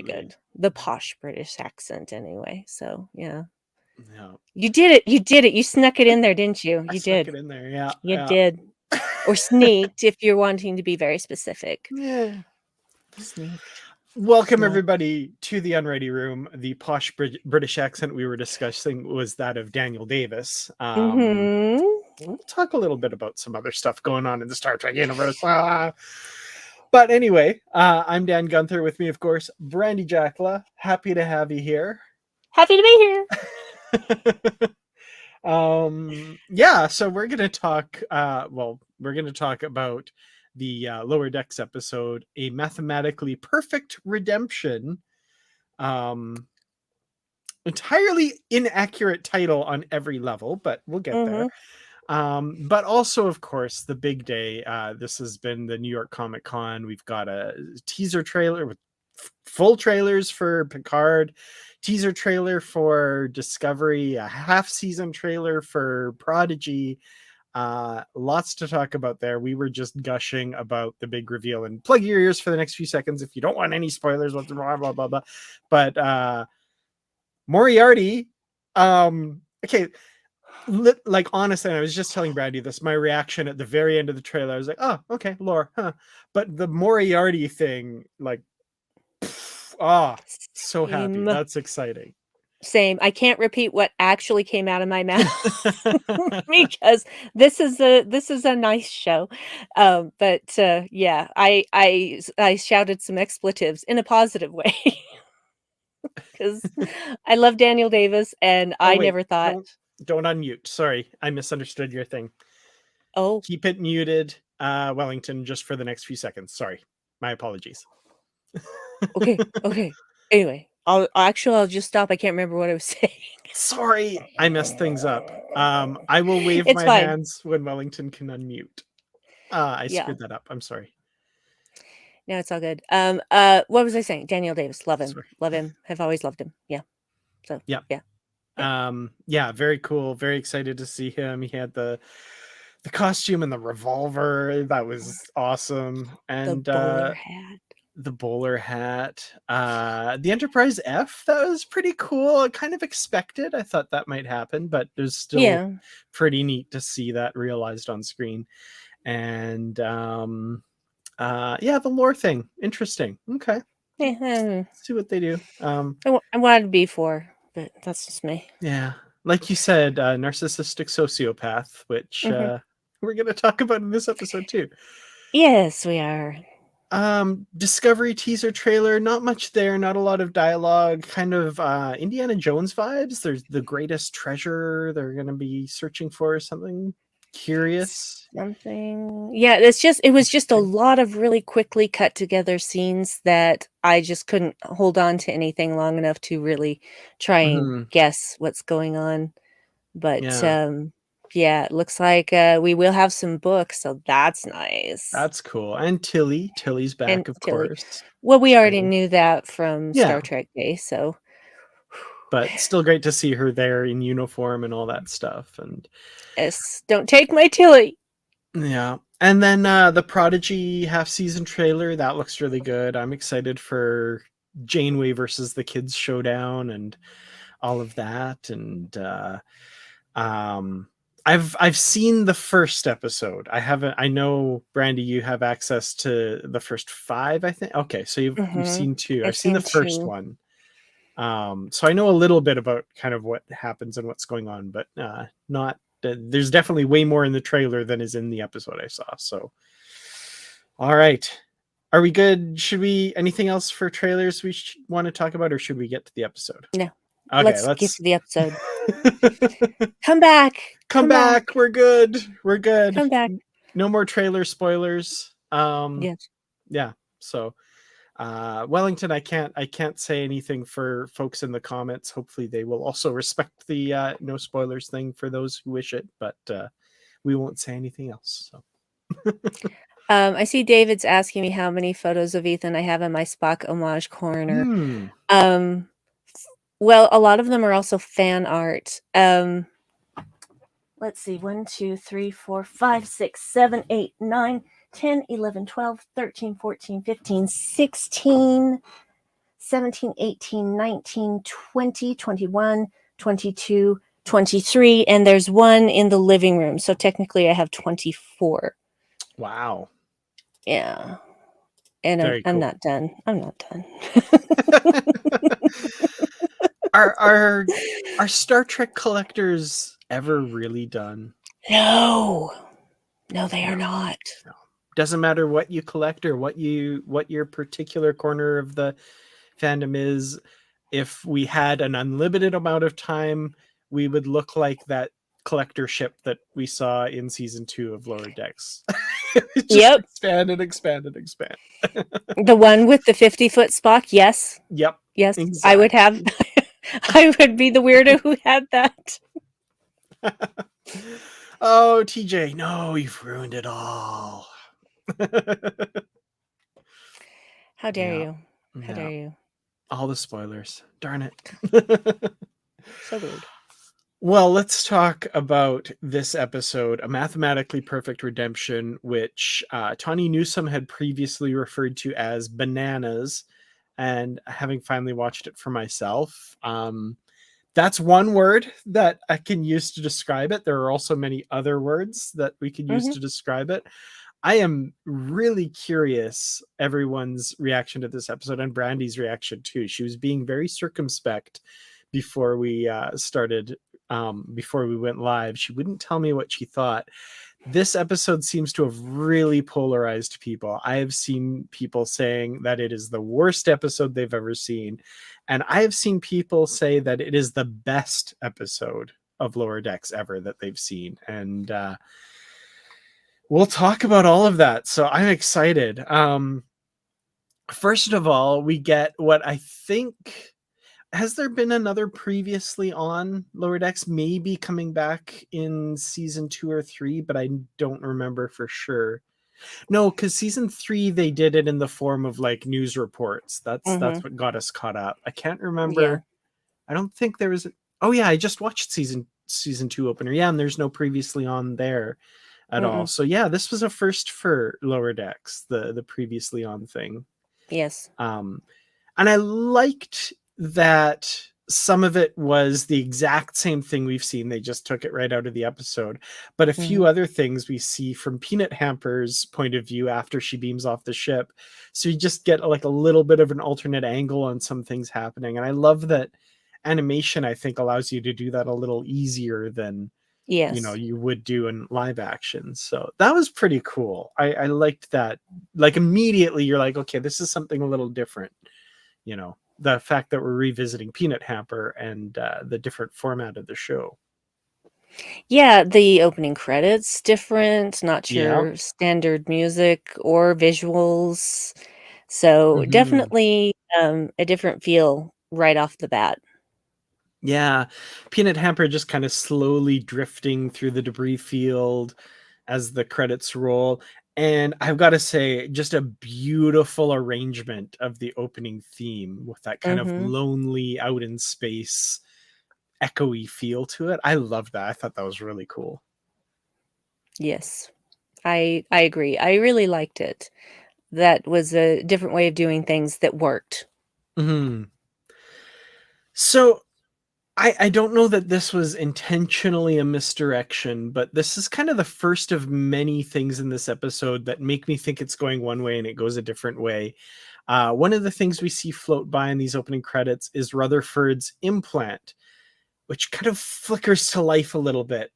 good. The posh British accent, anyway. So yeah, Yeah. you did it. You did it. You snuck it in there, didn't you? I You snuck did. it in there. Yeah. You Yeah. did. Or sneaked, if you're wanting to be very specific. Yeah. Sneaked. Welcome, Snuck. everybody, to the Unready Room. The posh British accent we were discussing was that of Daniel Davis. Mm-hmm. We'll talk a little bit about some other stuff going on in the Star Trek universe. But anyway, I'm Dan Gunther. With me, of course, Brandi Jackola. Happy to have you here. Happy to be here. Yeah, so we're gonna talk. We're gonna talk about the Lower Decks episode, A Mathematically Perfect Redemption. Entirely inaccurate title on every level, but we'll get there. But also, of course, the big day. This has been the New York Comic Con. We've got a teaser trailer with full trailers for Picard, teaser trailer for Discovery, a half-season trailer for Prodigy. Lots to talk about there. We were just gushing about the big reveal, and plug your ears for the next few seconds if you don't want any spoilers. Blah blah blah blah. But Moriarty, okay. Like, honestly, I was just telling Brandi this, my reaction at the very end of the trailer, I was like, oh, okay, lore, huh? But the Moriarty thing, like, so happy. That's exciting. Same. I can't repeat what actually came out of my mouth because this is a nice show. But yeah, I shouted some expletives in a positive way because I love Daniel Davis, and I wait, never thought. Don't unmute. Sorry, I misunderstood your thing. Oh, keep it muted, Wellington, just for the next few seconds. Sorry, my apologies. okay. Anyway, I'll just stop. I can't remember what I was saying. Sorry, I messed things up. I will wave It's my fine. hands when Wellington can unmute. I Yeah. screwed that up. I'm sorry. No, it's all good. What was I saying? Daniel Davis, love him, Sorry. love him. Have always loved him. Yeah. So Yeah. yeah. Yeah, very cool. Very excited to see him. He had the costume and the revolver. That was awesome. And The bowler hat. The Enterprise F, that was pretty cool. I kind of expected. I thought that might happen, but it was still pretty neat to see that realized on screen. And yeah, the lore thing, interesting. Okay, see what they do. I wanted B4, but that's just me. Yeah, like you said, narcissistic sociopath, which we're going to talk about in this episode too. Yes, we are. Discovery teaser trailer, not much there, not a lot of dialogue, kind of Indiana Jones vibes. There's the greatest treasure they're going to be searching for, something curious. Yeah, it was just a lot of really quickly cut together scenes that I just couldn't hold on to anything long enough to really try and guess what's going on. But yeah, it looks like we will have some books, so that's nice. That's cool. And Tilly's back, and of course. Well, we already knew that from Star Trek Day, so. But still great to see her there in uniform and all that stuff. And yes, don't take my Tilly. Yeah. And then the Prodigy half-season trailer, that looks really good. I'm excited for Janeway versus the Kids showdown and all of that. And I've seen the first episode. I haven't. I know, Brandi, you have access to the first 5, I think. Okay, so you've seen 2. I've seen the first 2. One. So I know a little bit about kind of what happens and what's going on, but not. There's definitely way more in the trailer than is in the episode I saw. So, all right, are we good? Should we? Anything else for trailers we want to talk about, or should we get to the episode? No. Okay, let's get to the episode. Come back. Come back. We're good. We're good. Come back. No more trailer spoilers. Yes. Yeah. So, Wellington, I can't say anything for folks in the comments. Hopefully they will also respect the no spoilers thing for those who wish it, but we won't say anything else. So I see David's asking me how many photos of Ethan I have in my Spock homage corner. Well, a lot of them are also fan art. Let's see, 1, 2, 3, 4, 5, 6, 7, 8, 9, 10, 11, 12, 13, 14, 15, 16 17, 18, 19, 20, 21, 22, 23, and there's one in the living room. So technically I have 24. Wow. Yeah. And Very I'm cool. not done. I'm not done. Are Star Trek collectors ever really done? No. No, they are No. not. No. Doesn't matter what you collect or what your particular corner of the fandom is. If we had an unlimited amount of time, we would look like that collector ship that we saw in season 2 of Lower Decks. It just Yep. expand and expand and expand. The one with the 50-foot Spock, yes. Yep. Yes, I would have. Exactly. I would be the weirdo who had that. Oh, TJ, no, you've ruined it all. How dare Yeah. you? How Yeah. dare you? All the spoilers. Darn it. So rude. Well, let's talk about this episode, A Mathematically Perfect Redemption, which Tawny Newsome had previously referred to as Bananas. And having finally watched it for myself, that's one word that I can use to describe it. There are also many other words that we could use Mhm. to describe it. I am really curious everyone's reaction to this episode and Brandi's reaction too. She was being very circumspect before we started, before we went live. She wouldn't tell me what she thought. This episode seems to have really polarized people. I have seen people saying that it is the worst episode they've ever seen. And I have seen people say that it is the best episode of Lower Decks ever that they've seen. And we'll talk about all of that. So I'm excited. First of all, we get what I think. Has there been another previously on Lower Decks, maybe coming back in season 2 or 3, but I don't remember for sure. No, because season 3 they did it in the form of like news reports. That's Mhm. what got us caught up. I can't Yeah. remember. I don't think there was. Oh yeah, I just watched season 2 opener. Yeah, and there's no previously on there at all. Mm-mm. So yeah, this was a first for Lower Decks, the previously on thing. Yes. Um, and I liked that some of it was the exact same thing we've seen. They just took it right out of the episode. But a few Mhm. other things we see from Peanut Hamper's point of view after she beams off the ship. So you just get like a little bit of an alternate angle on some things happening. And I love that animation, I think, allows you to do that a little easier than Yes. you would do in live action. So that was pretty cool. I liked that. Like immediately you're like, okay, this is something a little different. The fact that we're revisiting Peanut Hamper and the different format of the show. Yeah, the opening credits different, not Yeah. your standard music or visuals. So Hmm. definitely a different feel right off the bat. Yeah. Peanut Hamper just kind of slowly drifting through the debris field as the credits roll. And I've got to say, just a beautiful arrangement of the opening theme with that kind of Mhm. lonely out in space echoey feel to it. I love that. I thought that was really cool. Yes. I agree. I really liked it. That was a different way of doing things that worked. Hmm. So I don't know that this was intentionally a misdirection, but this is kind of the first of many things in this episode that make me think it's going one way and it goes a different way. One of the things we see float by in these opening credits is Rutherford's implant, which kind of flickers to life a little bit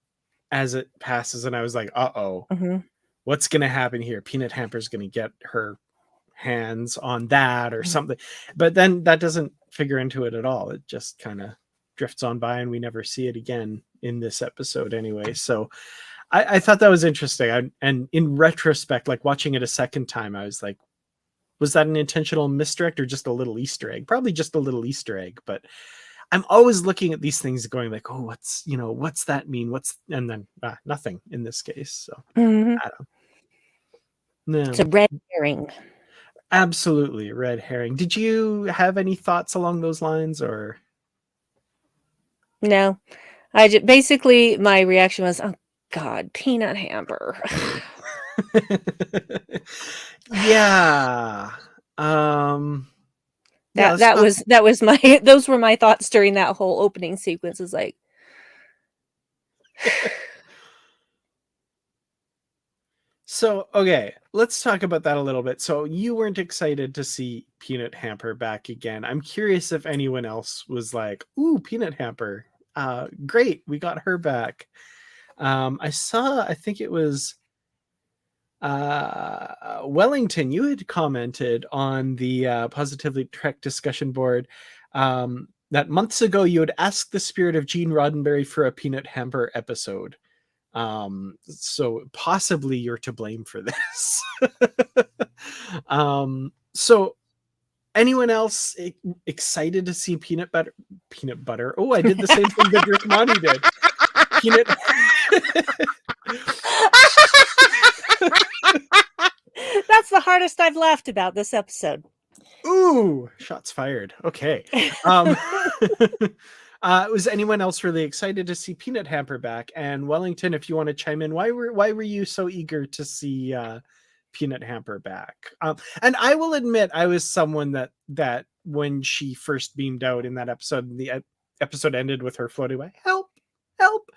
as it passes. And I was like, uh-oh, Mhm. what's going to happen here? Peanut Hamper's going to get her hands on that or Mhm. something. But then that doesn't figure into it at all. It just kind of drifts on by and we never see it again in this episode anyway. So I thought that was interesting. And in retrospect, like watching it a second time, I was like, was that an intentional misdirect or just a little Easter egg? Probably just a little Easter egg, but I'm always looking at these things going like, oh, what's that mean? And then nothing in this case. So Mhm. I don't It's know. a red herring. Absolutely red herring. Did you have any thoughts along those lines or? No. Basically my reaction was, "Oh god, peanut hamper." Yeah. Um Yeah, let's talk. That was my those were my thoughts during that whole opening sequence. Is like, So, okay, let's talk about that a little bit. So, you weren't excited to see Peanut Hamper back again. I'm curious if anyone else was like, "Ooh, Peanut Hamper. Great, we got her back." I think it was Wellington, you had commented on the Positively Trek discussion board that months ago you had asked the spirit of Gene Roddenberry for a Peanut Hamper episode. So possibly you're to blame for this. So anyone else excited to see peanut butter? Oh, I did the same thing that Rick Monty did. Peanut. that's the hardest I've laughed about this episode. Ooh, shots fired. Okay. Was anyone else really excited to see Peanut Hamper back? And Wellington, if you want to chime in, why were you so eager to see Peanut Hamper back? And I will admit, I was someone that when she first beamed out in that episode, the episode ended with her floating away. Help! Help!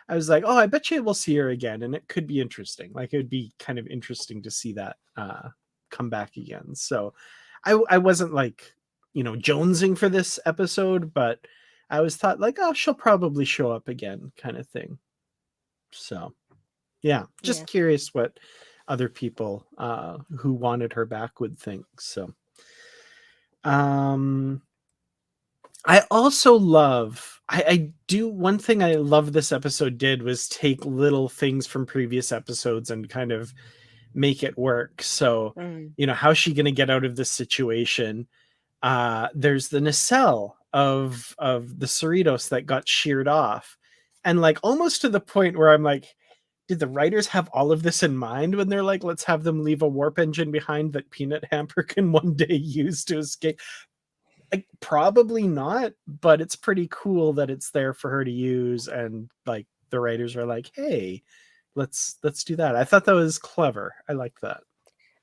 I was like, oh, I bet you we'll see her again, and it could be interesting. Like, it would be kind of interesting to see that come back again. So I wasn't like, jonesing for this episode, but I was thought like, oh, she'll probably show up again, kind of thing. So yeah, just curious what other people who wanted her back would think. So I also love, I do, one thing I love this episode did was take little things from previous episodes and kind of make it work. So, how's she going to get out of this situation? There's the nacelle of the Cerritos that got sheared off. And like almost to the point where I'm like, did the writers have all of this in mind when they're like, let's have them leave a warp engine behind that Peanut Hamper can one day use to escape? Like, probably not, but it's pretty cool that it's there for her to use, and like the writers are like, hey, let's do that. I thought that was clever. I like that.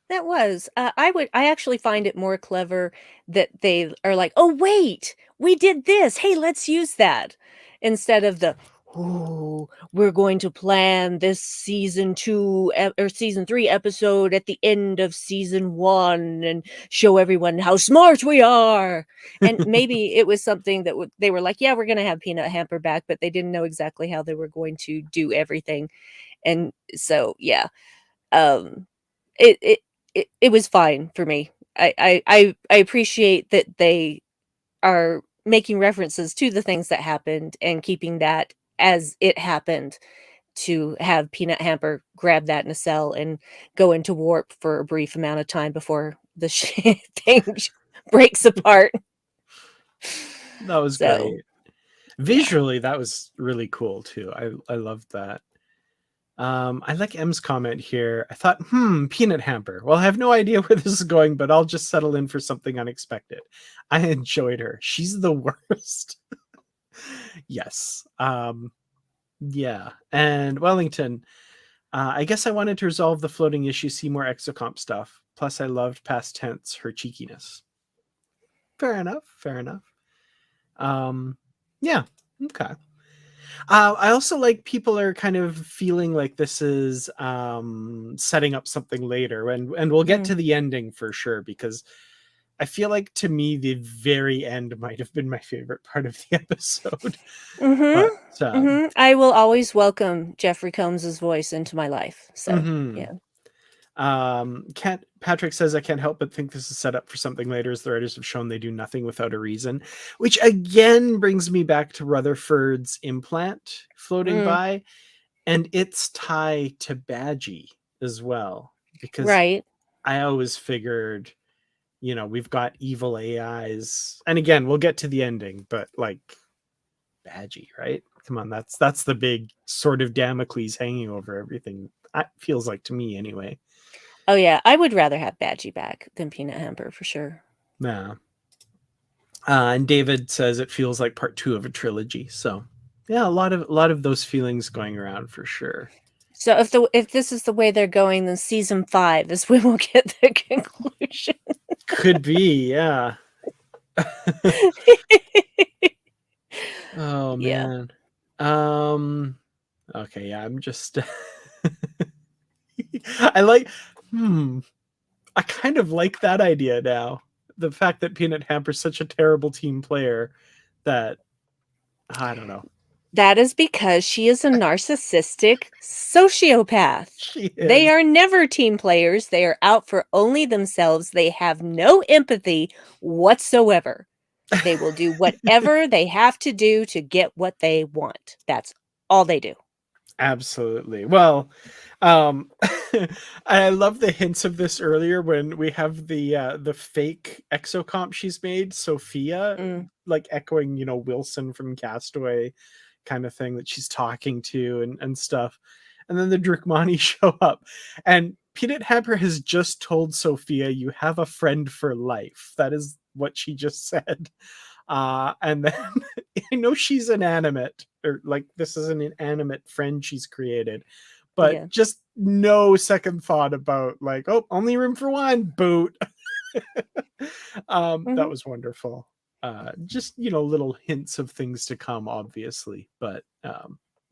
That was. I actually find it more clever that they are like, "Oh, wait, we did this. Hey, let's use that." Instead of the, "Oh, we're going to plan this season 2 or season 3 episode at the end of season 1 and show everyone how smart we are." And maybe it was something that they were like, "Yeah, we're going to have Peanut Hamper back," but they didn't know exactly how they were going to do everything. And so, yeah. Um it it it was fine for me. I appreciate that they are making references to the things that happened and keeping that as it happened, to have Peanut Hamper grab that nacelle and go into warp for a brief amount of time before the thing breaks apart. That was So, great. yeah. Visually, that was really cool too. I loved that. I like M's comment here. I thought, Peanut Hamper. Well, I have no idea where this is going, but I'll just settle in for something unexpected. I enjoyed her. She's the worst. Yes. Yeah. And Wellington, I guess I wanted to resolve the floating issue, see more exocomp stuff. Plus, I loved past tense, her cheekiness. Fair enough. Fair enough. Yeah. Okay. I also like people are kind of feeling like this is setting up something later, and we'll get to the ending for sure, because I feel like to me the very end might have been my favorite part of the episode. But I will always welcome Jeffrey Combs's voice into my life. So, yeah. Can't Patrick says, I can't help but think this is set up for something later, as the writers have shown they do nothing without a reason, which again brings me back to Rutherford's implant floating by and its tie to Badgie as well, because Right. I always figured, we've got evil AIs, and again we'll get to the ending, but like Badgie, right? Come on, that's the big sort of Damocles hanging over everything. It feels like, to me anyway. Oh, yeah, I would rather have Badgie back than Peanut Hamper for sure. Yeah. And David says it feels like part 2 of a trilogy. So yeah, a lot of those feelings going around for sure. So if this is the way they're going, then season 5 is when we'll get the conclusion. Could be, yeah. Oh Yeah. man. Um okay, yeah, I'm just I like I kind of like that idea now. The fact that Peanut Hamper's such a terrible team player that I don't know. That is because she is a narcissistic sociopath. She They is. are never team players. They are out for only themselves. They have no empathy whatsoever. They will do whatever they have to do to get what they want. That's all they do. Absolutely. Well, um I love the hints of this earlier when we have the fake exocomp she's made, Sophia, Mm, like echoing, Wilson from Castaway kind of thing that she's talking to and stuff. And then the Drukmani show up and Peanut Hamper has just told Sophia, you have a friend for life. That is what she just said. And then I know she's inanimate, or like this is an inanimate friend she's created, but yeah. just no second thought about like, oh, only room for one boot. That Mhm. was wonderful. Just little hints of things to come, obviously, but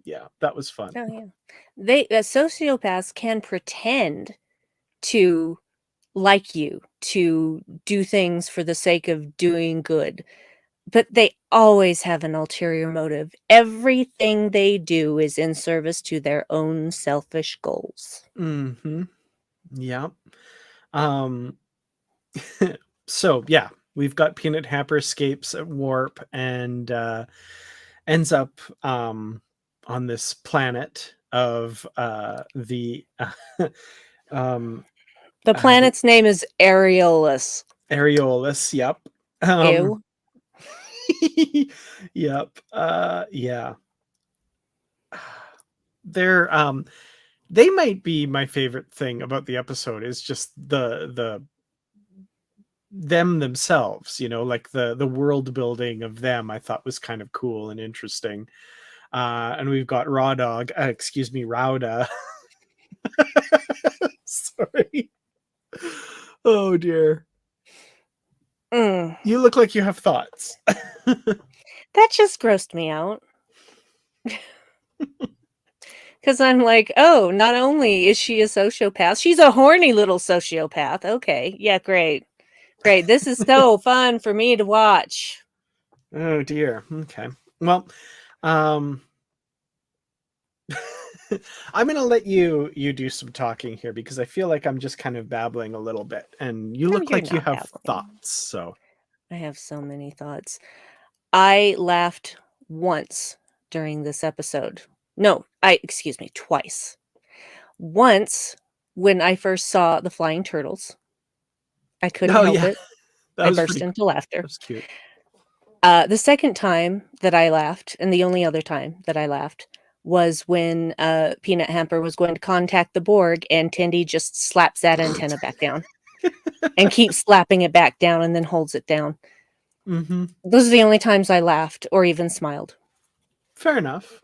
yeah, that was fun. Oh, yeah. Sociopaths can pretend to like you, to do things for the sake of doing good, but they always have an ulterior motive. Everything they do is in service to their own selfish goals. Mm-hmm. Yeah. Um, so yeah, we've got Peanut Hamper escapes at warp and ends up on this planet of um The the planet's name is Areolus. Areolus. Yep. Um, Ew. yep. Yeah. They're they might be my favorite thing about the episode is just the them themselves, like the world building of them I thought was kind of cool and interesting. And we've got Raw Dog, excuse me, Rauda. Sorry. Oh dear. Mm. You look like you have thoughts. That just grossed me out. Because I'm like, oh, not only is she a sociopath, she's a horny little sociopath. Okay. Yeah, great. Great. This is so fun for me to watch. Oh dear. Okay. Well, um I'm going to let you do some talking here because I feel like I'm just kind of babbling a little bit and you No, look you're like you not have babbling. thoughts. So, I have so many thoughts. I laughed once during this episode. No, excuse me, twice. Once when I first saw the flying turtles. I couldn't oh help yeah, it. that I was burst pretty into that laughter. was cute. The second time that I laughed, and the only other time that I laughed, was when Peanut Hamper was going to contact the Borg, and Tindy just slaps that antenna back down and keeps slapping it back down and then holds it down. Mhm. Those are the only times I laughed or even smiled. Fair enough.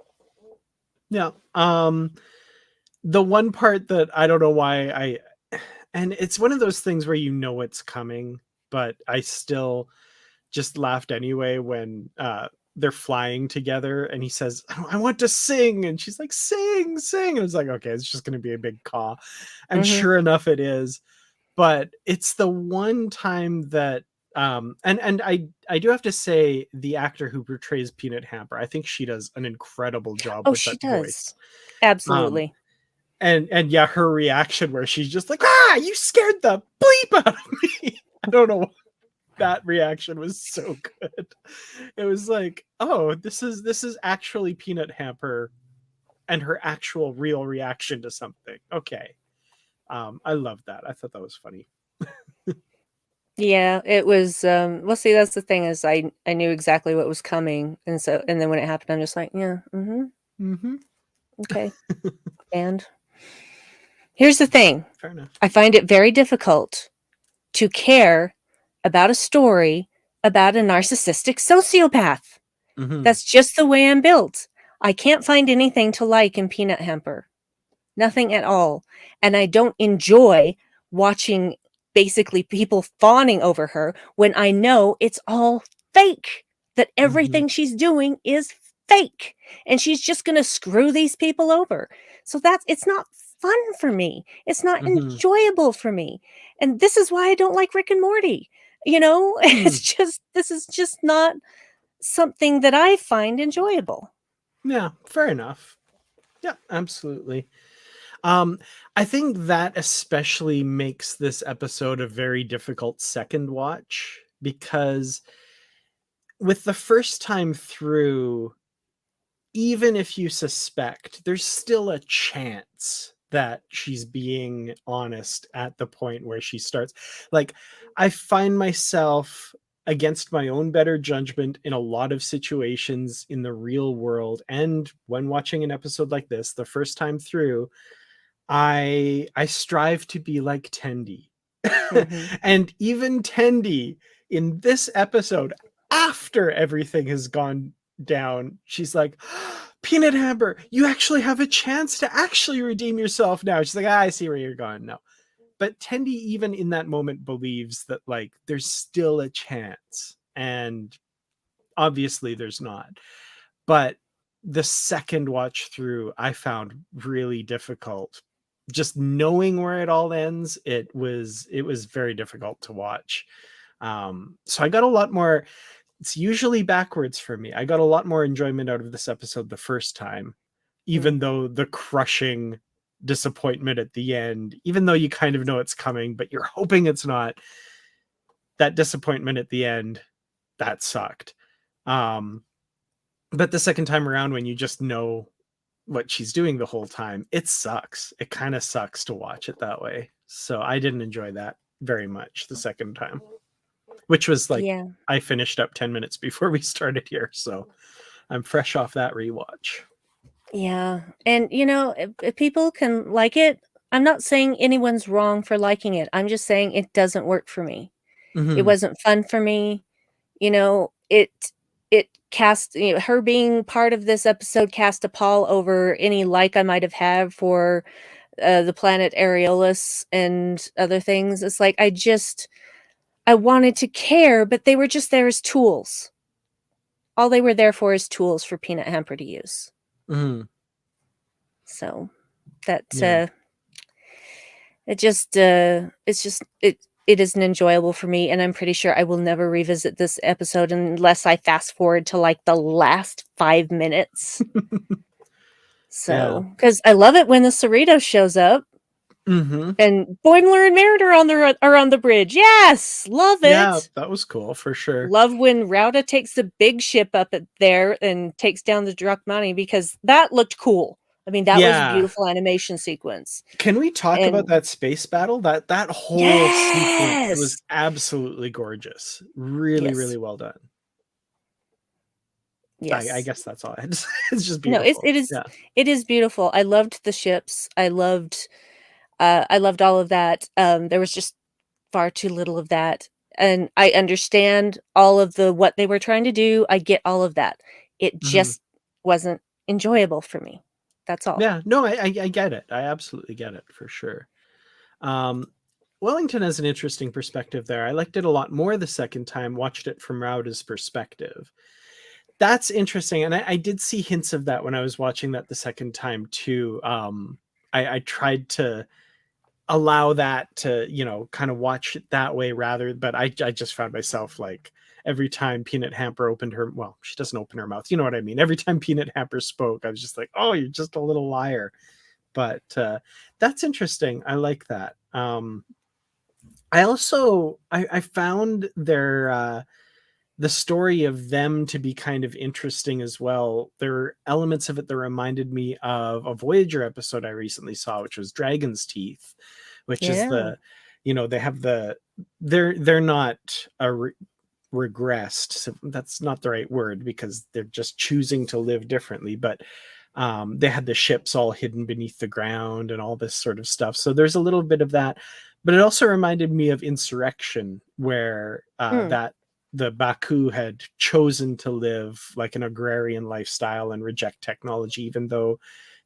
Yeah. The one part that I don't know why and it's one of those things where it's coming, but I still just laughed anyway when they're flying together and he says, I want to sing. And she's like, sing, sing. And it's like, okay, it's just going to be a big caw. And Mhm. sure enough, it is. But it's the one time that and I do have to say the actor who portrays Peanut Hamper, I think she does an incredible job Oh, with she that voice. does. Um Absolutely. and yeah, her reaction where she's just like, ah, you scared the bleep out of me. I don't know, that reaction was so good. It was like, oh, this is actually Peanut Hamper and her actual real reaction to something. Okay. I love that. I thought that was funny. Yeah, it was, well, see, that's the thing is I knew exactly what was coming, and then when it happened, I'm just like, "Yeah, mhm, Mm-hmm. okay." And here's the thing, Fair enough. I find it very difficult to care about a story about a narcissistic sociopath. Mm-hmm. That's just the way I'm built. I can't find anything to like in Peanut Hamper. Nothing at all. And I don't enjoy watching basically people fawning over her when I know it's all fake, that Mhm. everything she's doing is fake, and she's just gonna screw these people over. So that's it's not fun for me. It's not Mhm. enjoyable for me. And this is why I don't like Rick and Morty. You know, Hmm. it's just this is just not something that I find enjoyable. Yeah, fair enough. Yeah, absolutely. Um, I think that especially makes this episode a very difficult second watch because with the first time through, even if you suspect, there's still a chance that she's being honest at the point where she starts. Like, I find myself against my own better judgment in a lot of situations in the real world. And when watching an episode like this, the first time through, I strive to be like Tendi. Mhm. And even Tendi in this episode, after everything has gone down, she's like, Peanut Hamper, you actually have a chance to actually redeem yourself now. She's like, I see where you're going. No. But Tendi, even in that moment, believes that like there's still a chance. And obviously there's not. But the second watch through, I found really difficult. Just knowing where it all ends, it was very difficult to watch. So I got a lot more. It's usually backwards for me. I got a lot more enjoyment out of this episode the first time, Mm. even though the crushing disappointment at the end, even though you kind of know it's coming, but you're hoping it's not. That disappointment at the end, that sucked. Um, but the second time around, when you just know what she's doing the whole time, it sucks. It kind of sucks to watch it that way. So I didn't enjoy that very much the second time, which was like Yeah. I finished up 10 minutes before we started here. So I'm fresh off that rewatch. Yeah. And you know, if people can like it, I'm not saying anyone's wrong for liking it. I'm just saying it doesn't work for me. It Hmm. wasn't fun for me. You know, it cast, you know, her being part of this episode cast a pall over any like I might have had for the planet Areolis and other things. It's like I wanted to care, but they were just there as tools. All they were there for is tools for Peanut Hamper to use. Hmm. So that Yeah. it's just it isn't enjoyable for me, and I'm pretty sure I will never revisit this episode unless I fast forward to like the last 5 minutes. Yeah. So, because I love it when the Cerritos shows up Hmm. and Boimler and Merritt are on the bridge. Yes, love Yeah, it. that was cool for sure. Love when Rauda takes the big ship up at there and takes down the Drachmani because that looked cool. I mean, that was a Yeah. beautiful animation sequence. Can we talk about And that space battle? That whole sequence was yes. absolutely gorgeous. Really, Yes. really well done. I Yes. guess that's all I had to say. It's just No, beautiful. Yeah. it is beautiful. I loved the ships. I loved all of that. There was just far too little of that. And I understand all of the what they were trying to do. I get all of that. It Mhm. just wasn't enjoyable for me. That's all. Yeah. No, I get it. I absolutely get it for sure. Um, Wellington has an interesting perspective there. I liked it a lot more the second time, watched it from Rauda's perspective. That's interesting. And I did see hints of that when I was watching that the second time too. I tried to allow that to, kind of watch it that way rather, but I just found myself like every time Peanut Hamper opened her, well, she doesn't open her mouth. You know what I mean? Every time Peanut Hamper spoke, I was just like, oh, you're just a little liar. But that's interesting. I like that. I also I found their the story of them to be kind of interesting as well. There are elements of it that reminded me of a Voyager episode I recently saw, which was Dragon's Teeth, which is Yeah. they have they're not regressed. So that's not the right word because they're just choosing to live differently. But they had the ships all hidden beneath the ground and all this sort of stuff. So there's a little bit of that, but it also reminded me of Insurrection, where Mm. that the Baku had chosen to live like an agrarian lifestyle and reject technology, even though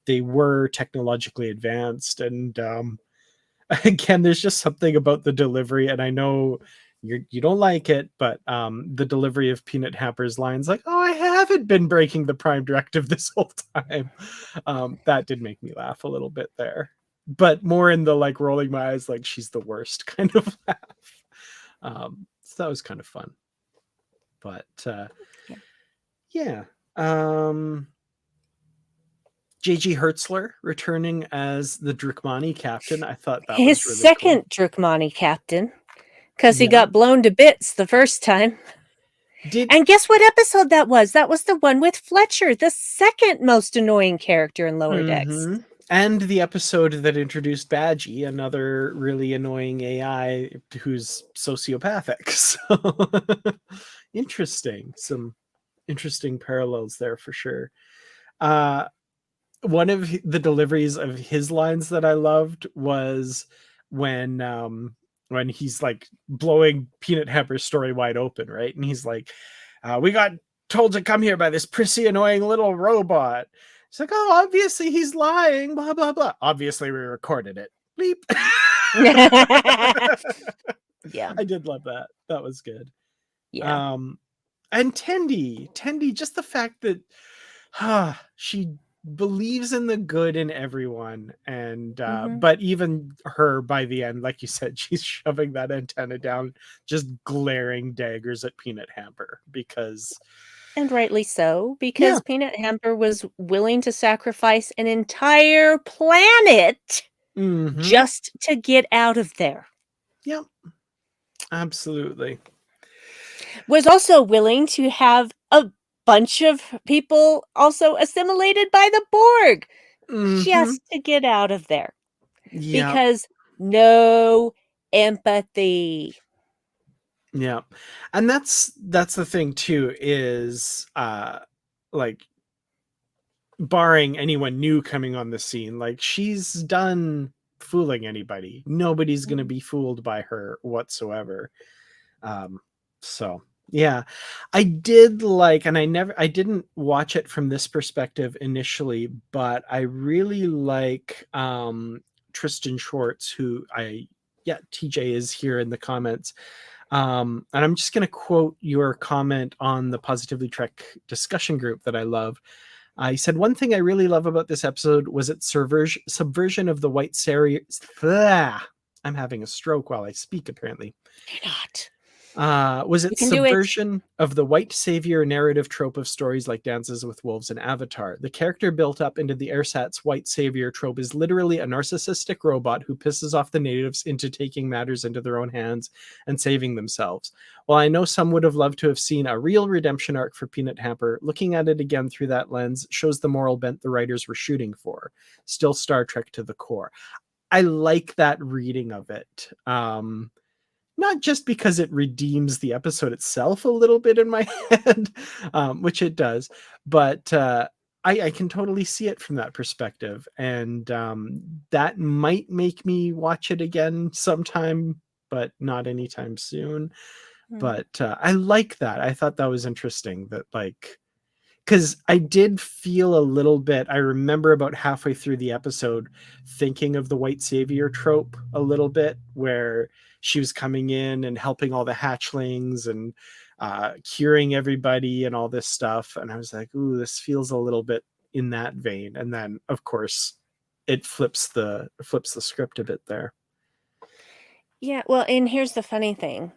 they were technologically advanced. And again, there's just something about the delivery, and I know you don't like it, but the delivery of Peanut Hamper's lines, like, "Oh, I haven't been breaking the Prime Directive this whole time," that did make me laugh a little bit there, but more in the like rolling my eyes, like she's the worst kind of laugh. So that was kind of fun, but Yeah. yeah. JG Hertzler returning as the Drukmani captain. I thought that His was really cool. second Drukmani captain, because he Yeah. got blown to bits the first time. Did And guess what episode that was? That was the one with Fletcher, the second most annoying character in Lower Decks. And the episode that introduced Badgie, another really annoying AI who's sociopathic. So interesting. Some interesting parallels there for sure. One of the deliveries of his lines that I loved was when he's like blowing Peanut Hamper's story wide open, right? And he's like, we got told to come here by this prissy annoying little robot. It's like, oh, obviously he's lying, blah blah blah. Obviously we recorded it. Bleep. Yeah. I did love that. That was good. Yeah. And Tendi, just the fact that she believes in the good in everyone, and but even her by the end, like you said, she's shoving that antenna down, just glaring daggers at Peanut Hamper because And rightly so, yeah. because Peanut Hamper was willing to sacrifice an entire planet just to get out of there. Yep, absolutely. Was also willing to have a bunch of people also assimilated by the Borg just to get out of there. Yeah, Because no empathy. yeah, and that's the thing too, is like, barring anyone new coming on the scene, like she's done fooling anybody. Nobody's going to be fooled by her whatsoever. So yeah, I did like, and I didn't watch it from this perspective initially, but I really like Tristan Schwartz, who TJ is here in the comments. And I'm just going to quote your comment on the Positively Trek discussion group that I love. He said, one thing I really love about this episode was its subversion of the white savior. I'm having a stroke while I speak, apparently. You're not. Was You its can do it. subversion of the white savior narrative trope of stories like Dances with Wolves and Avatar. The character built up into the ersatz white savior trope is literally a narcissistic robot who pisses off the natives into taking matters into their own hands and saving themselves. While I know some would have loved to have seen a real redemption arc for Peanut Hamper, looking at it again through that lens shows the moral bent the writers were shooting for. Still Star Trek to the core. I like that reading of it. Not just because it redeems the episode itself a little bit in my head, which it does, but I can totally see it from that perspective. And that might make me watch it again sometime, but not anytime soon. But I like that. I thought that was interesting, that like, because I did feel a little bit, I remember about halfway through the episode thinking of the white savior trope a little bit, where she was coming in and helping all the hatchlings and curing everybody and all this stuff. And I was like, ooh, this feels a little bit in that vein. And then of course it flips the script a bit there. Yeah, well, and here's the funny thing.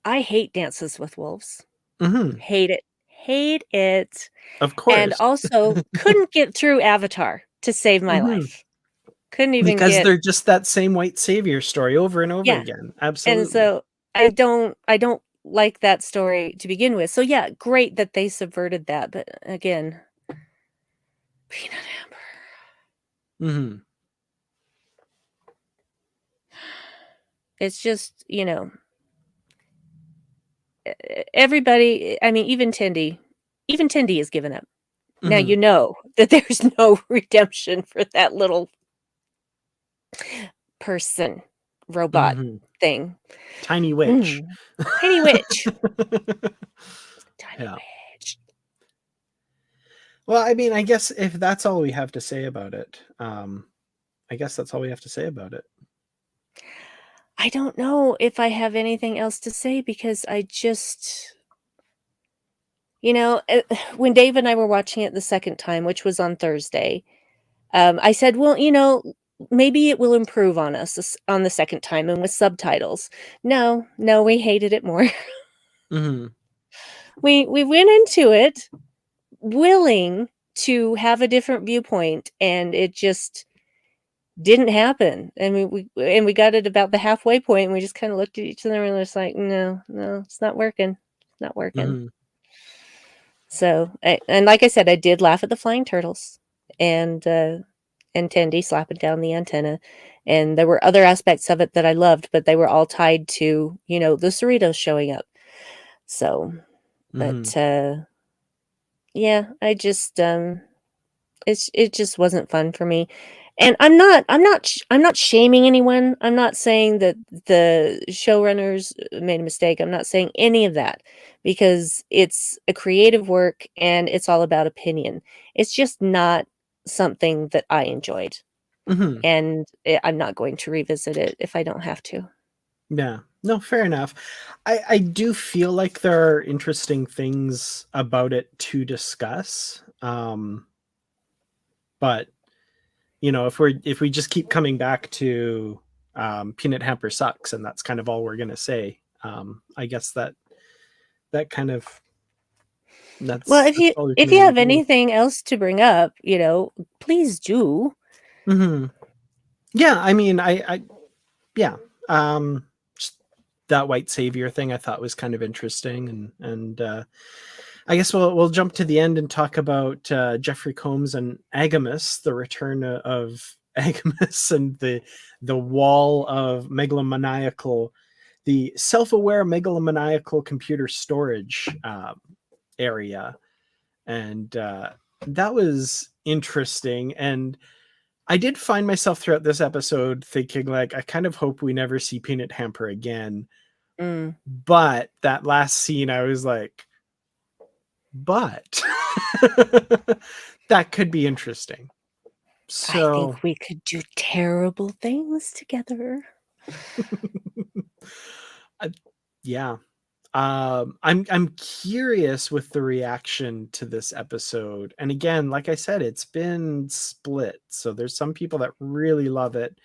I hate Dances with Wolves. Hate it. Hate it. Of And course. also couldn't get through Avatar to save my life. Couldn't even Because get. they're just that same white savior story over and over Yeah. again. And Absolutely. so I don't like that story to begin with. So yeah, great that they subverted that, but again, Peanut Hamper. It's just, everybody, I mean, even Tindy has given up. Now you know that there's no redemption for that little person, robot thing. Tiny witch. Tiny witch. Tiny Yeah. witch. Well, I mean, I guess if that's all we have to say about it, I guess that's all we have to say about it. I don't know if I have anything else to say because I just, you know, when Dave and I were watching it the second time, which was on Thursday, I said, "Well, you know, maybe it will improve on us on the second time and with subtitles." No, no, we hated it more. Mhm. We went into it willing to have a different viewpoint, and it just didn't happen. And we got it about the halfway point, and we just kind of looked at each other and was like, "No, no, it's not working. It's not working." Mhm. So, and like I said, I did laugh at the flying turtles and Tandy slapping down the antenna, and there were other aspects of it that I loved, but they were all tied to, you know, the Cerritos showing up. So, Mhm. but yeah, I just it just wasn't fun for me. And I'm not shaming anyone. I'm not saying that the showrunners made a mistake. I'm not saying any of that because it's a creative work and it's all about opinion. It's just not something that I enjoyed, Mhm. and I'm not going to revisit it if I don't have to. Yeah. No, fair enough. I do feel like there are interesting things about it to discuss. But you know, if we just keep coming back to Peanut Hamper sucks, and that's kind of all we're gonna say. I guess that kind of Well, that's all we can if you really have do. anything else to bring up, you know, please do. Hmm. Yeah, I mean, I yeah, um, just that white savior thing I thought was kind of interesting, and I guess we'll jump to the end and talk about Jeffrey Combs and Agamus, the return of Agamus, and the wall of megalomaniacal, the self-aware megalomaniacal computer storage area, and that was interesting. And I did find myself throughout this episode thinking, like, I kind of hope we never see Peanut Hamper again. Mm, But that last scene, I was like, but that could be interesting. I So, think we could do terrible things together. uh, yeah, I'm curious with the reaction to this episode. And again, like I said, it's been split. So there's some people that really love it,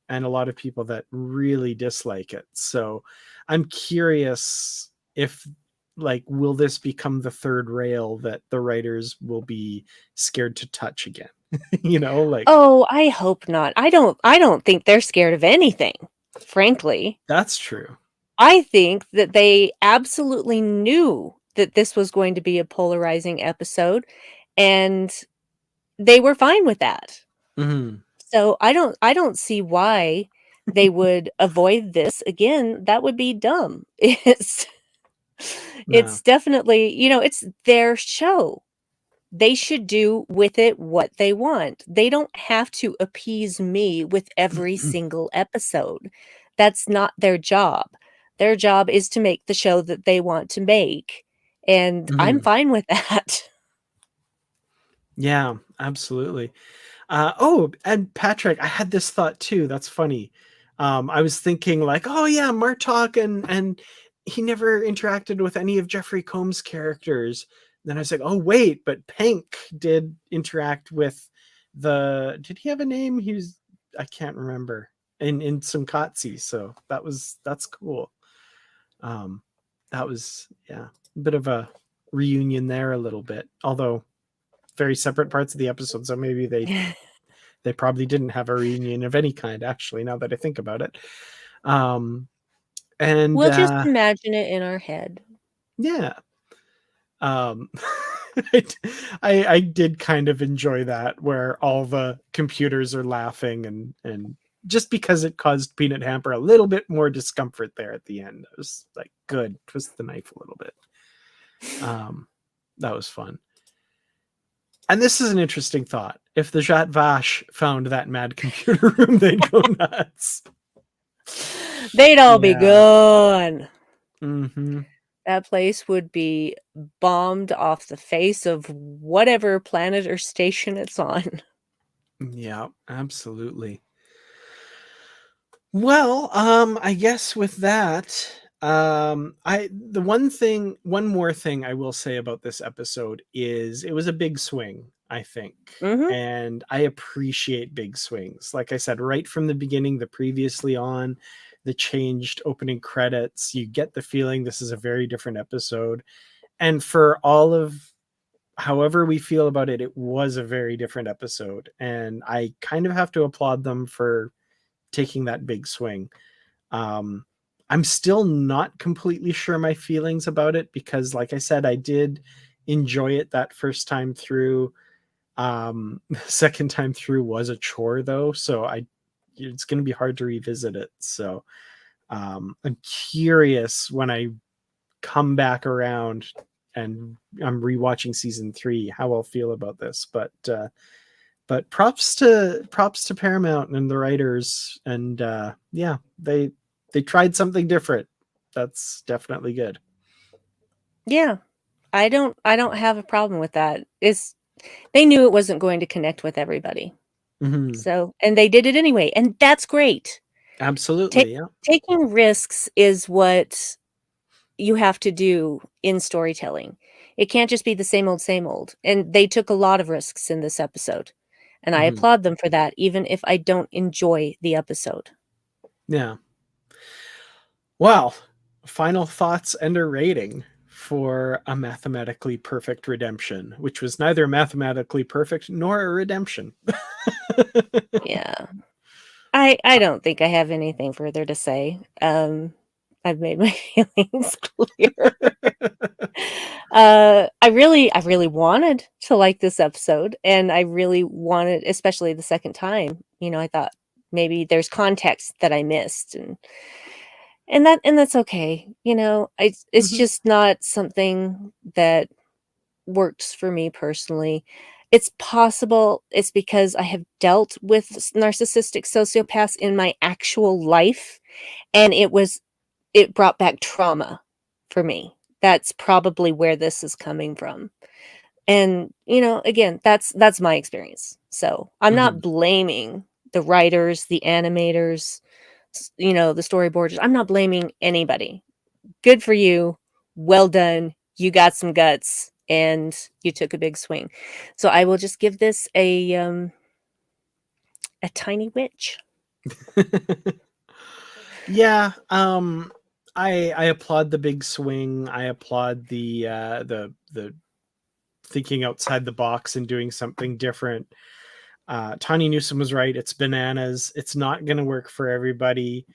and a lot of people that really dislike it. So I'm curious if, like, will this become the third rail that the writers will be scared to touch again? You know, like, Oh, I hope not. I don't think they're scared of anything, frankly. that's true. I think that they absolutely knew that this was going to be a polarizing episode, and they were fine with that. Hmm. So I don't see why they would avoid this again. That would be dumb. Yeah. It's definitely, you know, it's their show. They should do with it what they want. They don't have to appease me with every single episode. That's not their job. Their job is to make the show that they want to make, and I'm Hmm. fine with that. Yeah, absolutely. Oh, and Patrick, I had this thought too. That's funny. I was thinking, like, oh yeah, Martok, and he never interacted with any of Jeffrey Combs' characters. Then I was like, oh wait, but Pink did interact with the. Did he have a name? He was. I can't remember. In some Kotzi, so that's cool. Um, that was, yeah, a bit of a reunion there a little bit, although very separate parts of the episode. So maybe they probably didn't have a reunion of any kind, actually, now that I think about it. Um, and We'll just imagine it in our head. yeah, um, I, I did kind of enjoy that, where all the computers are laughing, and just because it caused Peanut Hamper a little bit more discomfort there at the end. I was like, good, twist the knife a little bit. Um, that was fun. And this is an interesting thought. If the Jat Vash found that mad computer room, they'd go nuts. They'd all be Yeah. gone. Hmm. That place would be bombed off the face of whatever planet or station it's on. Yeah, absolutely. Well, I guess with that, one more thing I will say about this episode is it was a big swing, I think. Mhm. And I appreciate big swings. Like I said, right from the beginning, the previously on, the changed opening credits, you get the feeling this is a very different episode. And for all of however we feel about it, it was a very different episode. And I kind of have to applaud them for taking that big swing. um, I'm still not completely sure my feelings about it because, like I said, I did enjoy it that first time through. Second time through was a chore though, so it's going to be hard to revisit it. So I'm curious when I come back around and I'm rewatching season 3 how I'll feel about this. But props to Paramount and the writers, and yeah, they tried something different. That's definitely good. Yeah. I don't have a problem with that. It's they knew it wasn't going to connect with everybody. Mhm. So and they did it anyway, and that's great. Ta Absolutely, yeah. Taking risks is what you have to do in storytelling. It can't just be the same old, and they took a lot of risks in this episode, and I Mhm. applaud them for that, even if I don't enjoy the episode. Yeah. Well, final thoughts and a rating for A Mathematically Perfect Redemption, which was neither mathematically perfect nor a redemption. Yeah. I don't think I have anything further to say. I've made my feelings clear. I really wanted to like this episode, and I really wanted, especially the second time, I thought maybe there's context that I missed, and that's okay. It's Mhm. just not something that works for me personally. It's possible it's because I have dealt with narcissistic sociopaths in my actual life, and it brought back trauma for me. That's probably where this is coming from. And, again, that's my experience. So, I'm not Mhm. blaming the writers, the animators, the storyboarders. I'm not blaming anybody. Good for you. Well done. You got some guts and you took a big swing. So, I will just give this a tiny witch. Yeah, I applaud the big swing. I applaud the thinking outside the box and doing something different. Tanya Newsom was right. It's bananas. It's not going to work for everybody.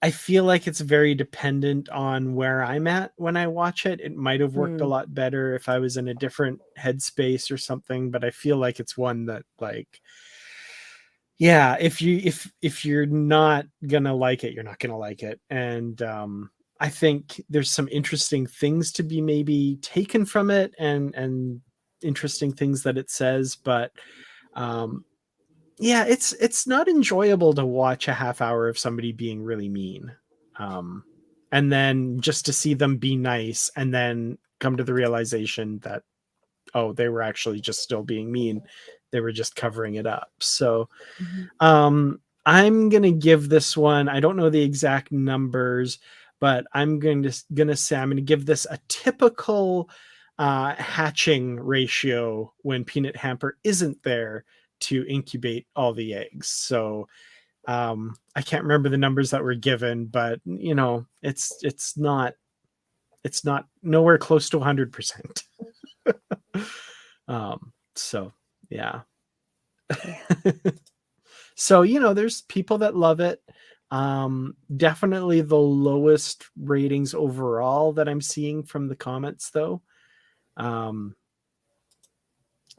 I feel like it's very dependent on where I'm at when I watch it. It might have worked a Mm, lot better if I was in a different headspace or something, but I feel like it's one that, like, yeah, if you're not gonna like it, you're not gonna like it. And I think there's some interesting things to be maybe taken from it, and interesting things that it says, but um yeah, it's not enjoyable to watch a half hour of somebody being really mean. Um and then just to see them be nice and then come to the realization that, oh, they were actually just still being mean. They were just covering it up. So mhm. I'm gonna give this one. I don't know the exact numbers, but I'm gonna say I'm gonna give this a typical hatching ratio when Peanut Hamper isn't there to incubate all the eggs. So I can't remember the numbers that were given, but it's not nowhere close to 100%. So yeah. Yeah. So, there's people that love it. Definitely the lowest ratings overall that I'm seeing from the comments though. Um,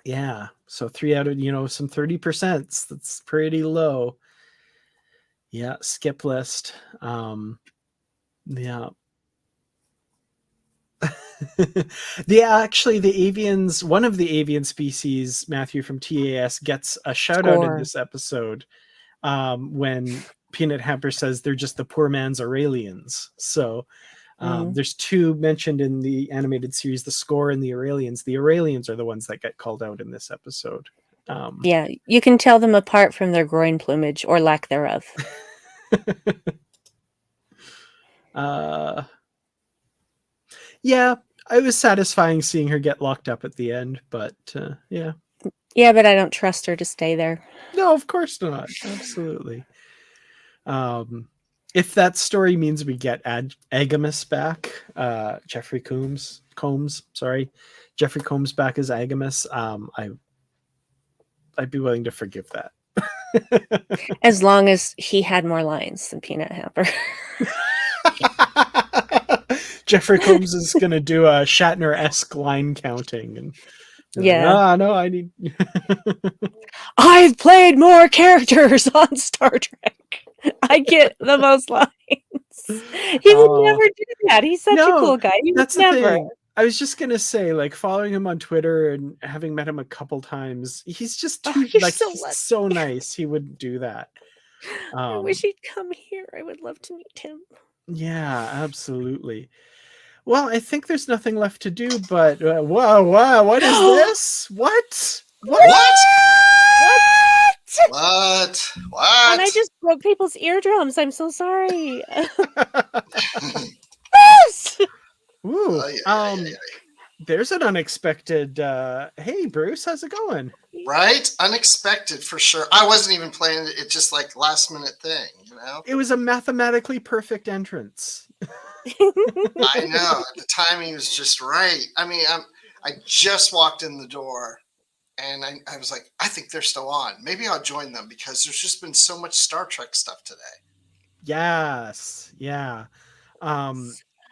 yeah. So 3 out of, some 30%. That's pretty low. Yeah, skip list. Yeah. The avians, one of the avian species, Matthew from TAS, gets a shout out in Score. this episode when Peanut Hamper says they're just the poor man's Aurelians. So Mm. there's two mentioned in the animated series, the Score and the Aurelians. The Aurelians are the ones that get called out in this episode. Um, Yeah, you can tell them apart from their groin plumage or lack thereof. uh, yeah, it was satisfying seeing her get locked up at the end, but yeah. Yeah, but I don't trust her to stay there. No, of course not. Absolutely. If that story means we get Agamus back, Jeffrey Combs back as Agamus, I'd be willing to forgive that. As long as he had more lines than Peanut Hamper. Jeffrey Combs is gonna do a Shatner-esque line counting, and Yeah. no, I need. I've played more characters on Star Trek. I get the most lines. He would never do that. He's such a No, cool guy. He would that's the never. thing. I was just gonna say, like, following him on Twitter and having met him a couple times, he's just Oh, too you're like so he's lucky. so nice. He wouldn't do that. I wish he'd come here. I would love to meet him. Yeah, absolutely. Well, I think there's nothing left to do, but wow, what is this? What? What? And I just broke people's eardrums. I'm so sorry. Ooh, there's an unexpected. Hey, Bruce, how's it going? Right? Unexpected for sure. I wasn't even planning it. It's just like last minute thing, you know? It was a mathematically perfect entrance. I know. The timing was just right. I mean, I just walked in the door and I was like, I think they're still on. Maybe I'll join them because there's just been so much Star Trek stuff today. Yes. Yeah.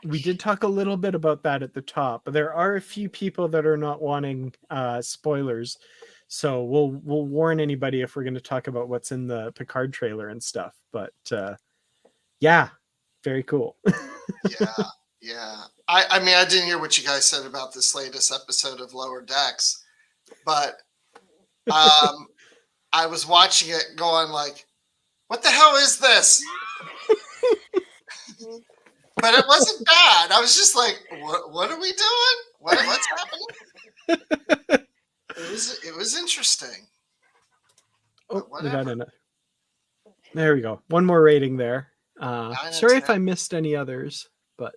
We did talk a little bit about that at the top, but there are a few people that are not wanting spoilers. So we'll warn anybody if we're going to talk about what's in the Picard trailer and stuff. But yeah, very cool. Yeah. I mean, I didn't hear what you guys said about this latest episode of Lower Decks, but I was watching it going like, what the hell is this? But it wasn't bad. I was just like, what are we doing? What's happening? It was interesting. Oh, there we go. One more rating there. Sorry if I missed any others, but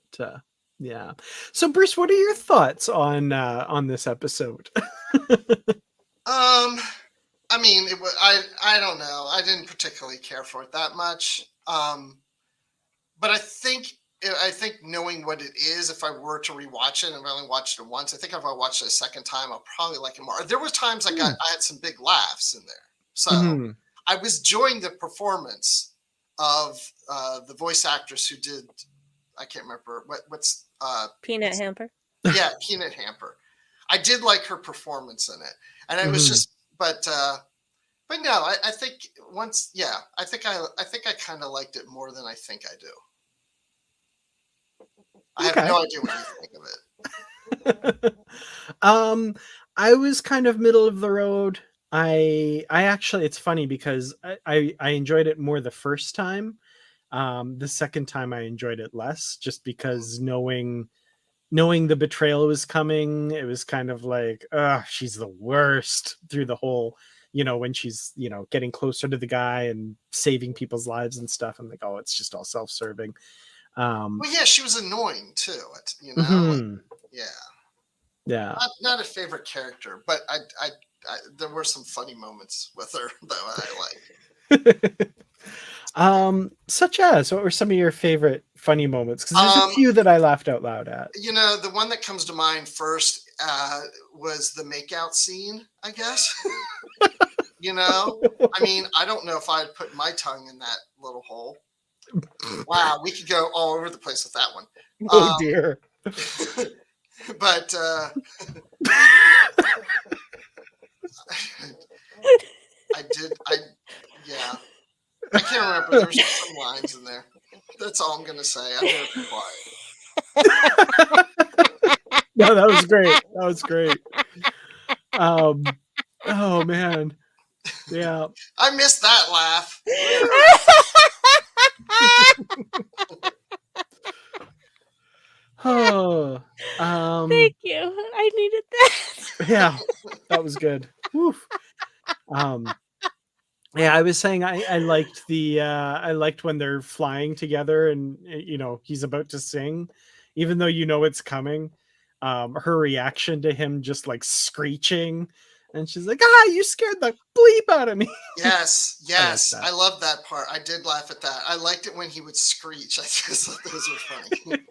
yeah. So Bruce, what are your thoughts on this episode? I mean, it was, I don't know. I didn't particularly care for it that much. But I think knowing what it is, if I were to rewatch it, and I only watched it once, I think if I watched it a second time, I'll probably like it more. There were times I had some big laughs in there. So I was enjoying the performance of the voice actress who did, I can't remember what's Peanut Hamper. Yeah, Peanut Hamper. I did like her performance in it, and it was just, but no, I think once, I think I kind of liked it more than I think I do. I have no idea what you think of it. I was kind of middle of the road. I actually, it's funny because I enjoyed it more the first time. The second time I enjoyed it less, just because knowing the betrayal was coming, it was kind of like, she's the worst through the whole, when she's, getting closer to the guy and saving people's lives and stuff. I'm like, oh, it's just all self-serving. Well, yeah, she was annoying too. Not a favorite character, but I there were some funny moments with her that I like. Such as, what were some of your favorite funny moments? Because there's a few that I laughed out loud at. The one that comes to mind first was the makeout scene, I guess. I mean, I don't know if I'd put my tongue in that little hole. Wow, we could go all over the place with that one. Oh dear. But I can't remember. There were some lines in there. That's all I'm gonna say. I'm gonna be quiet. No, that was great. Oh man. Yeah. I missed that laugh. Thank you. I needed that. Yeah, that was good. Woof. Yeah, I was saying I liked I liked when they're flying together and he's about to sing, even though it's coming. Her reaction to him just like screeching, and she's like, "Ah, you scared the bleep out of me." Yes, I like yes. that. I love that part. I did laugh at that. I liked it when he would screech. I just thought those were funny.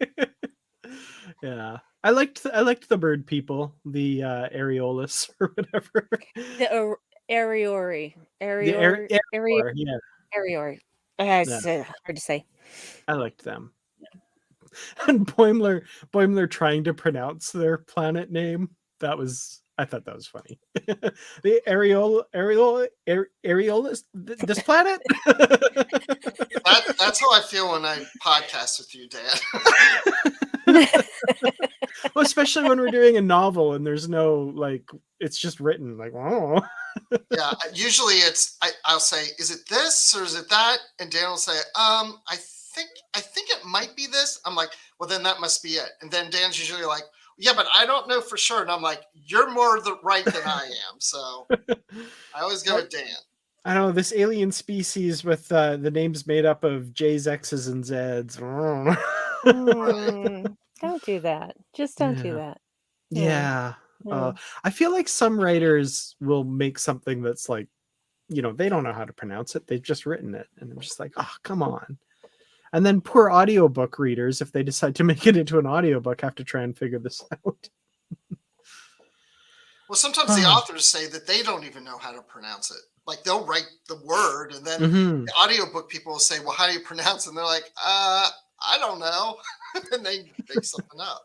Yeah, I liked the bird people, the areolus or whatever. The Ariori. The air, yeah, Ariori. yeah, It's hard to say. I liked them. And Boimler trying to pronounce their planet name. I thought that was funny. The areolus, this planet. That's how I feel when I podcast with you, Dan. Well, especially when we're doing a novel and there's no it's just written like, oh. Yeah, usually I'll say, is it this or is it that? And Dan will say, I think it might be this. I'm like, well, then that must be it. And then Dan's usually like, yeah, but I don't know for sure. And I'm like, you're more right than I am. So I always go with Dan. I don't know, this alien species with the names made up of J's, X's, and Z's. Don't do that. Just don't do that. Yeah. I feel like some writers will make something that's like, they don't know how to pronounce it. They've just written it. And I'm just like, oh, come on. And then poor audiobook readers, if they decide to make it into an audiobook, have to try and figure this out. Well, sometimes the authors say that they don't even know how to pronounce it. Like they'll write the word and then the audiobook people will say, well, how do you pronounce it? And they're like, I don't know. And they make something up.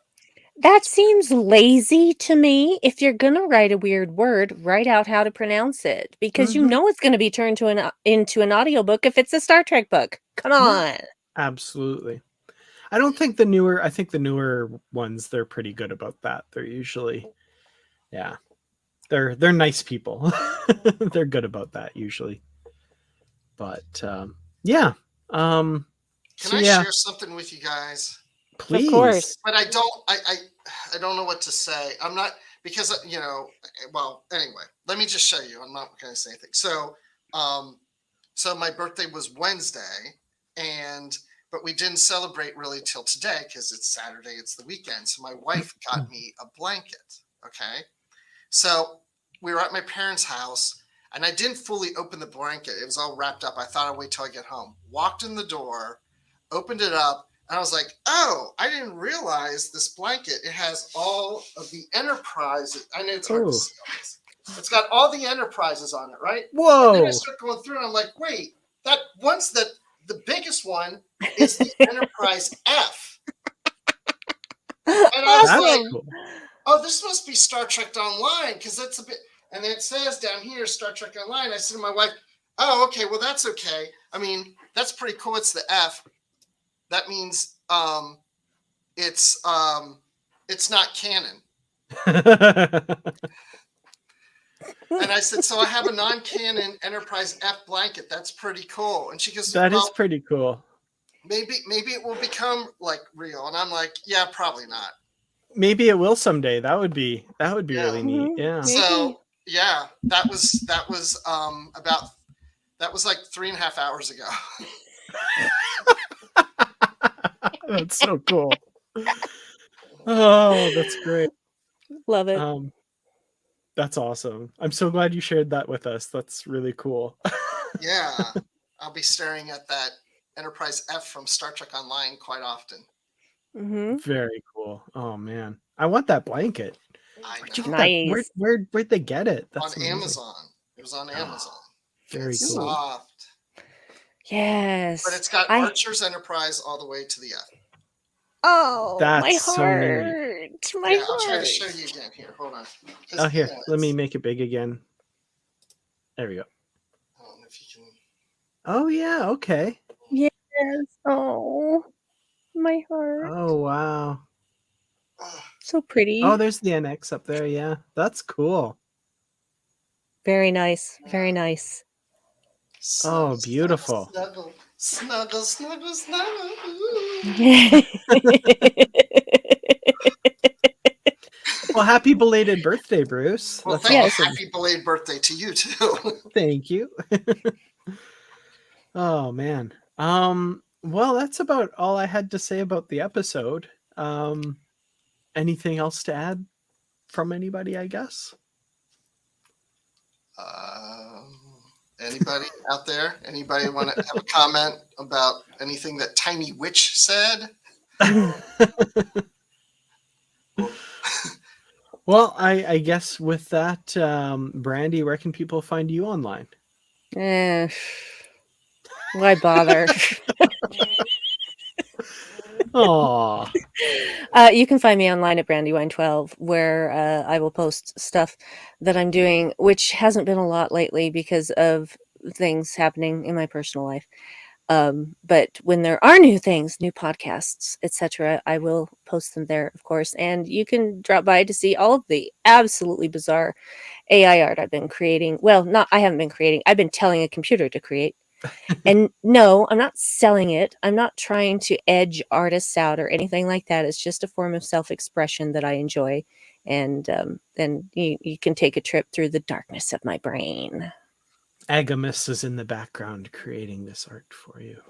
That seems lazy to me. If you're going to write a weird word, write out how to pronounce it, because it's going to be turned into an audiobook if it's a Star Trek book. Come on. Absolutely. I think the newer ones, they're pretty good about that. They're usually, yeah, they're nice people. They're good about that usually. But yeah. Can I share something with you guys? Please. Of course. But I don't know what to say. I'm not, because well, anyway, let me just show you. I'm not going to say anything. So my birthday was Wednesday, but we didn't celebrate really till today because it's Saturday, it's the weekend. So my wife got me a blanket. Okay. So we were at my parents' house and I didn't fully open the blanket. It was all wrapped up. I thought I'd wait till I get home. Walked in the door, opened it up, and I was like, oh, I didn't realize this blanket. It has all of the Enterprise. I know it's hard to see all this. It's got all the Enterprises on it, right? Whoa. And then I start going through and I'm like, wait, that one's the biggest one is the Enterprise F. And I was like, cool. Oh, this must be Star Trek Online because that's a bit. And then it says down here, Star Trek Online. I said to my wife, oh, okay, well, that's okay. I mean, that's pretty cool. It's the F. That means it's not canon. And I said, so I have a non-canon Enterprise F blanket. That's pretty cool. And she goes, that is pretty cool. Maybe it will become like real. And I'm like, yeah, probably not. Maybe it will someday. That would be really neat. Yeah. So yeah, that was like 3.5 hours ago. That's so cool. Oh, that's great. Love it. That's awesome. I'm so glad you shared that with us. That's really cool. Yeah, I'll be staring at that Enterprise F from Star Trek Online quite often. Very cool. Oh man, I want that blanket. Where'd you get that? Where'd they get it? That's on Amazon. It was on Amazon. Very it's cool. Soft. Yes. But it's got Archer's Enterprise all the way to the F. Oh, that's my so heart. neat. My heart. I'll try to show you again. Here, hold on. Oh, here. Let me make it big again. There we go. I don't know if you can. Oh yeah. Okay. Yes. Oh, my heart. Oh wow. So pretty. Oh, there's the NX up there. Yeah, that's cool. Very nice. Very nice. Oh, beautiful. Snuggle, snuggle, snuggle, snuggle. Well, happy belated birthday, Bruce. Well, That's awesome. Happy belated birthday to you too. Thank you. Oh man. Well, that's about all I had to say about the episode. Anything else to add from anybody, I guess? Anybody out there? Anybody want to have a comment about anything that Tiny Witch said? Well, I guess with that, Brandi, where can people find you online? Eh, why bother? Oh, You can find me online at Brandywine12, where I will post stuff that I'm doing, which hasn't been a lot lately because of things happening in my personal life. But when there are new things, new podcasts, etc., I will post them there, of course. And you can drop by to see all of the absolutely bizarre AI art I've been creating. Well, not I haven't been creating. I've been telling a computer to create. And no, I'm not selling it. I'm not trying to edge artists out or anything like that. It's just a form of self-expression that I enjoy. And then you can take a trip through the darkness of my brain. Agamus is in the background creating this art for you.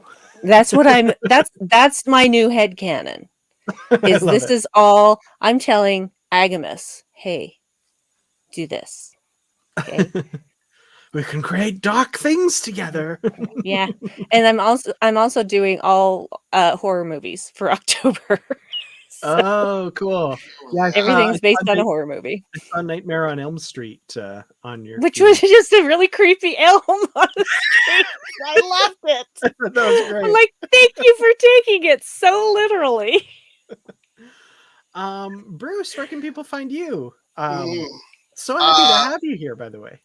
That's what that's my new headcanon. I love This it. is all I'm telling Agamus, hey, do this. Okay. We can create dark things together. Yeah. And I'm also doing all horror movies for October. So Oh, cool. Yeah, everything's based on a horror movie. I saw Nightmare on Elm Street on your Which feed. was just a really creepy elm on the street. I loved it. That was great. I'm like, thank you for taking it so literally. Bruce, where can people find you? Mm. So happy to have you here, by the way.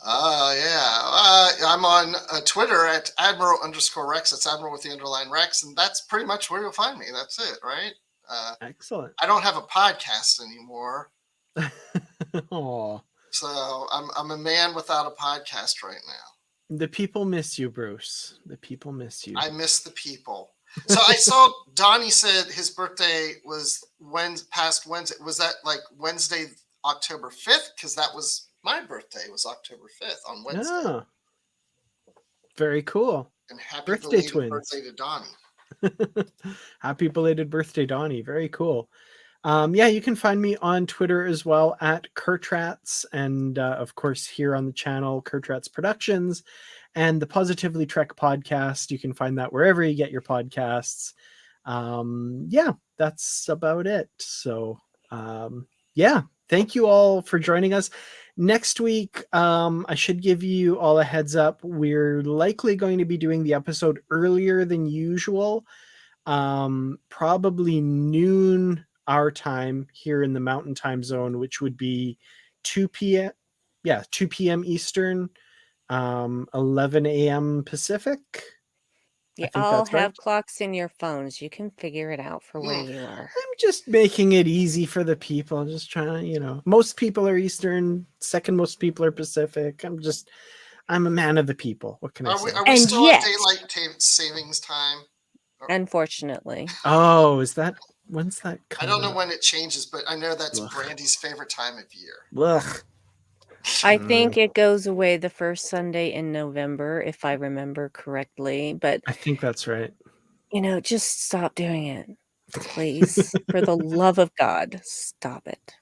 Yeah. I'm on Twitter at Admiral_Rex. It's Admiral with the underline Rex, and that's pretty much where you'll find me. That's it, right? Excellent. I don't have a podcast anymore, Oh, so I'm a man without a podcast right now. the people miss you, Bruce. The people miss you. I miss the people. So I saw Donnie said his birthday was past Wednesday. Was that like Wednesday, October 5th? Because that was my birthday. Was October 5th on Wednesday. Oh, very cool. And happy Birthday belated twins. birthday to Donnie. Happy belated birthday, Donnie. Very cool. Yeah, you can find me on Twitter as well at Kurtrats, and of course here on the channel, Kurtrats Productions, and the Positively Trek podcast. You can find that wherever you get your podcasts. Yeah, that's about it. So yeah, thank you all for joining us. Next week, I should give you all a heads up. We're likely going to be doing the episode earlier than usual. Probably noon our time here in the Mountain Time Zone, which would be 2 p.m. Yeah, 2 p.m. Eastern, 11 a.m. Pacific. You think all that's right. have clocks in your phones. You can figure it out for where you are. I'm just making it easy for the people. I'm just trying to, most people are Eastern, second most people are Pacific. I'm a man of the people. What can I say? Are we And still yet- on daylight savings time? Unfortunately. Oh, is that, when's that I don't know when it changes, but I know that's Ugh. Brandy's favorite time of year. Ugh. I think it goes away the first Sunday in November, if I remember correctly. But, I think that's right. Just stop doing it. Please. For the love of God, stop it.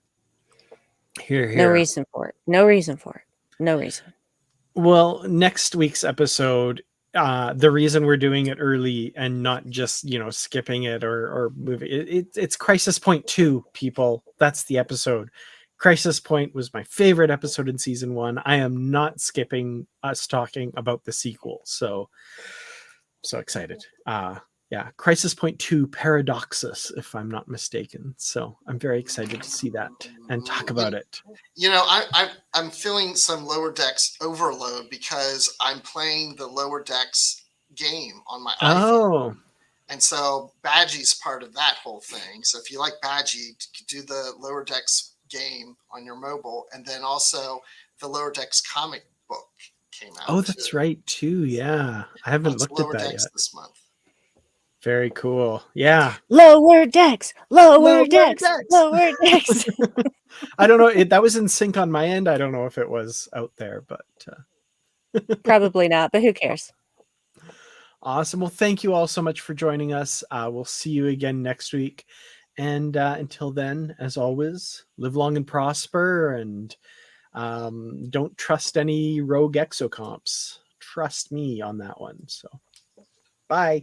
Here. No reason for it. No reason for it. No reason. Well, next week's episode, the reason we're doing it early and not just, skipping it or moving it's Crisis Point 2, people. That's the episode. Crisis Point was my favorite episode in season 1. I am not skipping us talking about the sequel. So excited. Yeah, Crisis Point 2 Paradoxus, if I'm not mistaken. So I'm very excited to see that and talk about it. I'm feeling some Lower Decks overload because I'm playing the Lower Decks game on my iPhone. And so Badgie's part of that whole thing. So if you like Badgie, do the Lower Decks game on your mobile. And then also the Lower Decks comic book came out. Oh, that's right too. Yeah. I haven't looked at that yet. This month. Very cool. Yeah. Lower Decks. Lower Decks. Lower Decks. I don't know. That was in sync on my end. I don't know if it was out there, but Probably not, but who cares? Awesome. Well, thank you all so much for joining us. We'll see you again next week. And until then, as always, live long and prosper, and don't trust any rogue exocomps. Trust me on that one. So, bye.